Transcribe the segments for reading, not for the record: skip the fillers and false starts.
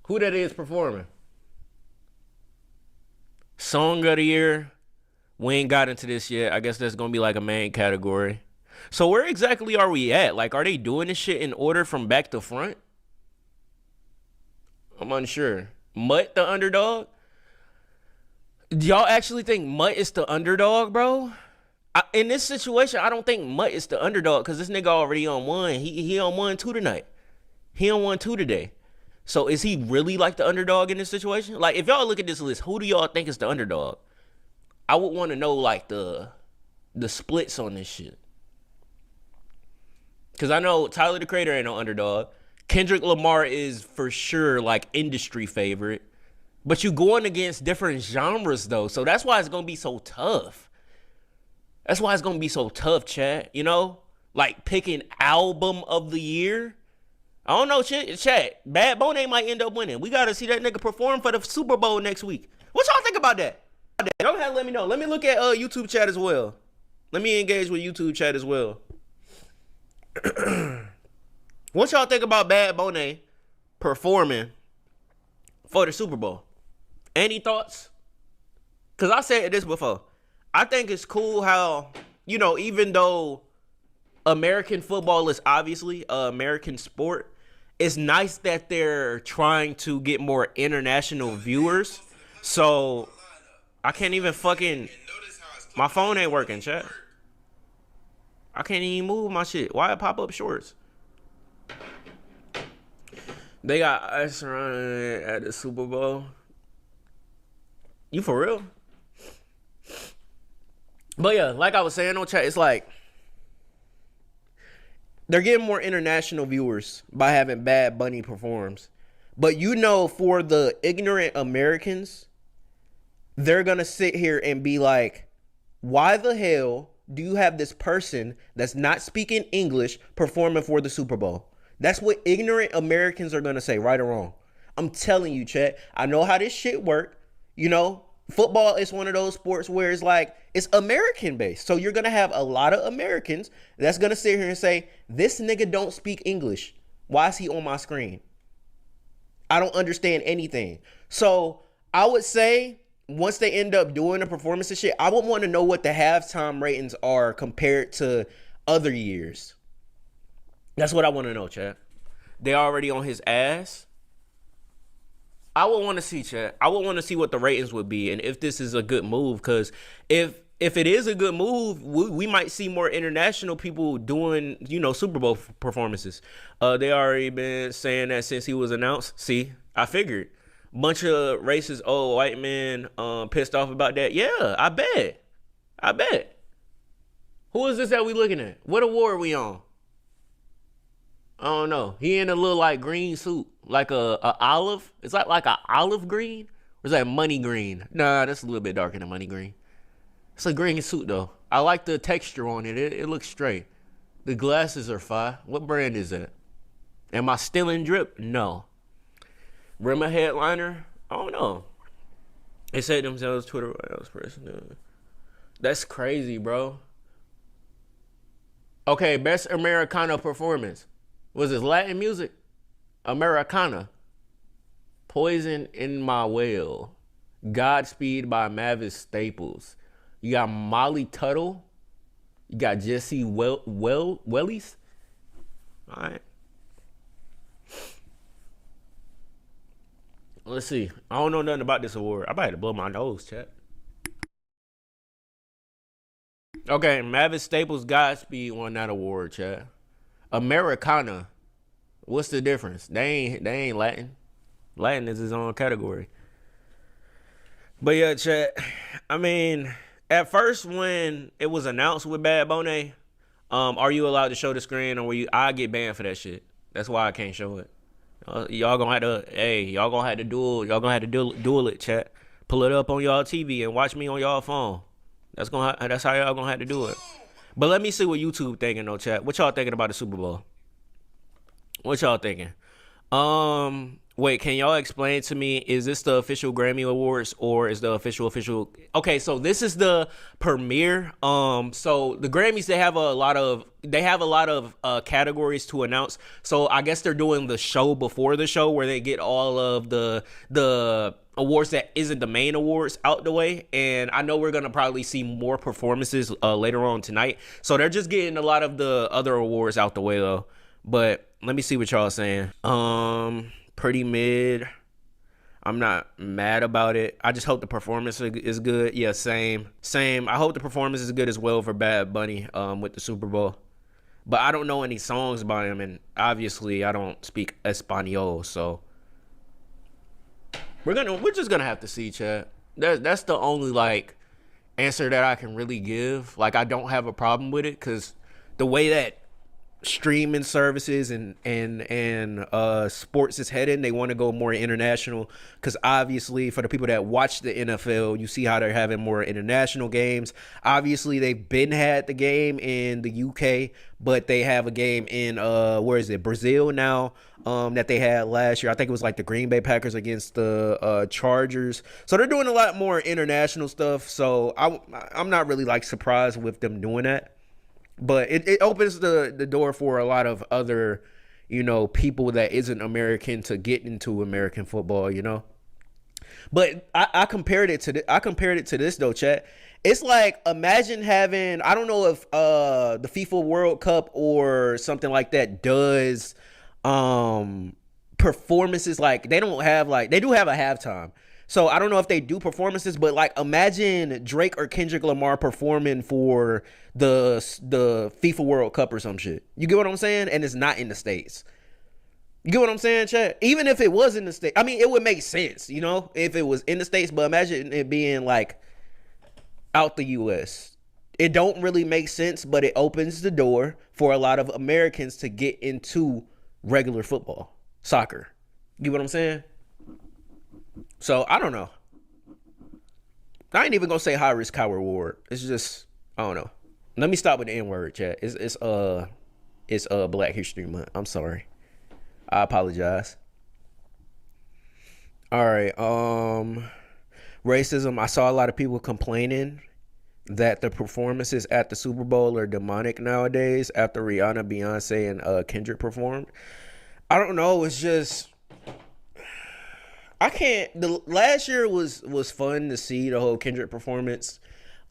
Who that is performing? Song of the year. We ain't got into this yet. I guess that's gonna be like a main category. So where exactly are we at? Like, are they doing this shit in order from back to front? I'm unsure. Mutt the underdog? Do y'all actually think Mutt is the underdog, bro? In this situation, I don't think Mutt is the underdog because this nigga already on one. He on 1-2 tonight. He on 1-2 today. So is he really like the underdog in this situation? Like, if y'all look at this list, who do y'all think is the underdog? I would want to know like the splits on this shit. Cause I know Tyler the Creator ain't no underdog. Kendrick Lamar is for sure like industry favorite. But you going against different genres though. So that's why it's gonna be so tough. That's why it's gonna be so tough, chat. You know? Like picking album of the year. I don't know, chat. Bad Bunny might end up winning. We gotta see that nigga perform for the Super Bowl next week. What y'all think about that? Go ahead, let me know. Let me look at YouTube chat as well. Let me engage with YouTube chat as well. What y'all think about Bad Bunny performing for the Super Bowl? Any thoughts? Because I said this before. I think it's cool how, you know, even though American football is obviously an American sport, it's nice that they're trying to get more international viewers. So I can't even fucking... My phone ain't working, chat. I can't even move my shit. Why it pop up shorts? They got ice running at the Super Bowl. You for real? But yeah, like I was saying on chat, it's like they're getting more international viewers by having Bad Bunny performs. But you know, for the ignorant Americans, they're gonna sit here and be like, why the hell do you have this person that's not speaking English performing for the Super Bowl? That's what ignorant Americans are going to say, right or wrong. I'm telling you, chat. I know how this shit work. You know, football is one of those sports where it's like, it's American based. So you're going to have a lot of Americans that's going to sit here and say, this nigga don't speak English. Why is he on my screen? I don't understand anything. So I would say once they end up doing a performance and shit, I would want to know what the halftime ratings are compared to other years. That's what I want to know, chat. They already on his ass. I would want to see, chat. I would want to see what the ratings would be and if this is a good move. Because if it is a good move, we might see more international people doing, you know, Super Bowl performances. They already been saying that since he was announced. See, I figured. Bunch of racist old white men pissed off about that. Yeah, I bet. Who is this that we looking at? What award are we on? I don't know. He in a little like green suit, like a olive. It's like a olive green, or is that money green? Nah, that's a little bit darker than money green. It's a green suit though. I like the texture on it. It looks straight. The glasses are fire. What brand is that? Am I still in drip? No. Rima headliner? I don't know. They said themselves Twitter person. That's crazy, bro. Okay, best Americana performance. Was it Latin music? Americana. Poison in My Well. Godspeed by Mavis Staples. You got Molly Tuttle. You got Jesse Wellies. All right. Let's see. I don't know nothing about this award. I about to blow my nose, chat. Okay, Mavis Staples Godspeed won that award, chat. Americana. What's the difference? They ain't Latin. Latin is his own category. But yeah, chat. I mean, at first when it was announced with Bad Bunny, are you allowed to show the screen, or I get banned for that shit? That's why I can't show it. Y'all gonna have to duel it, chat. Pull it up on y'all TV and watch me on y'all phone. That's how y'all gonna have to do it. But let me see what YouTube thinking though, chat. What y'all thinking about the Super Bowl? What y'all thinking? Wait, can y'all explain to me? Is this the official Grammy Awards or is the official? Okay, so this is the premiere. So the Grammys they have a lot of categories to announce. So I guess they're doing the show before the show where they get all of the awards that isn't the main awards out the way. And I know we're gonna probably see more performances later on tonight. So they're just getting a lot of the other awards out the way though. But let me see what y'all saying. Pretty mid. I'm not mad about it. I just hope the performance is good. Yeah, same. I hope the performance is good as well for Bad Bunny with the Super Bowl. But I don't know any songs by him, and obviously I don't speak Espanol, so we're just gonna have to see, Chad. That's the only like answer that I can really give. Like I don't have a problem with it because the way that streaming services and sports is heading, they want to go more international because obviously for the people that watch the NFL, you see how they're having more international games. Obviously they've had the game in the UK, but they have a game in where is it, Brazil now, that they had last year. I think it was like the Green Bay Packers against the Chargers. So they're doing a lot more international stuff, so I'm not really like surprised with them doing that. But it opens the door for a lot of other, people that isn't American to get into American football. But I compared it to this though, chat. It's like imagine having, I don't know if the FIFA World Cup or something like that does performances, like they don't have like, they do have a halftime. So I don't know if they do performances, but like imagine Drake or Kendrick Lamar performing for the FIFA World Cup or some shit. You get what I'm saying? And it's not in the States. You get what I'm saying, Chad? Even if it was in the States, I mean, it would make sense, if it was in the States, but imagine it being like out the US. It don't really make sense, but it opens the door for a lot of Americans to get into regular football, soccer. You get what I'm saying? So I don't know. I ain't even gonna say high risk, high reward. It's just I don't know. Let me stop with the N word, chat. It's Black History Month. I'm sorry. I apologize. All right. Racism. I saw a lot of people complaining that the performances at the Super Bowl are demonic nowadays after Rihanna, Beyonce, and Kendrick performed. I don't know. It's just I can't. The last year was fun to see the whole Kendrick performance.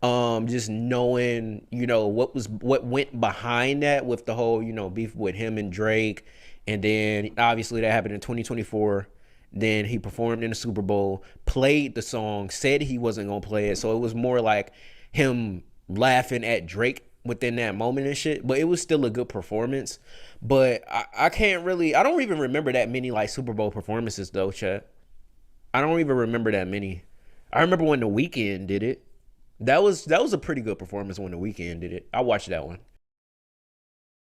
Just knowing what went behind that with the whole beef with him and Drake, and then obviously that happened in 2024. Then he performed in the Super Bowl, played the song, said he wasn't gonna play it, so it was more like him laughing at Drake within that moment and shit. But it was still a good performance. But I can't really. I don't even remember that many like Super Bowl performances though, chat. I don't even remember that many. I remember when The Weeknd did it. That was a pretty good performance when The Weeknd did it. I watched that one.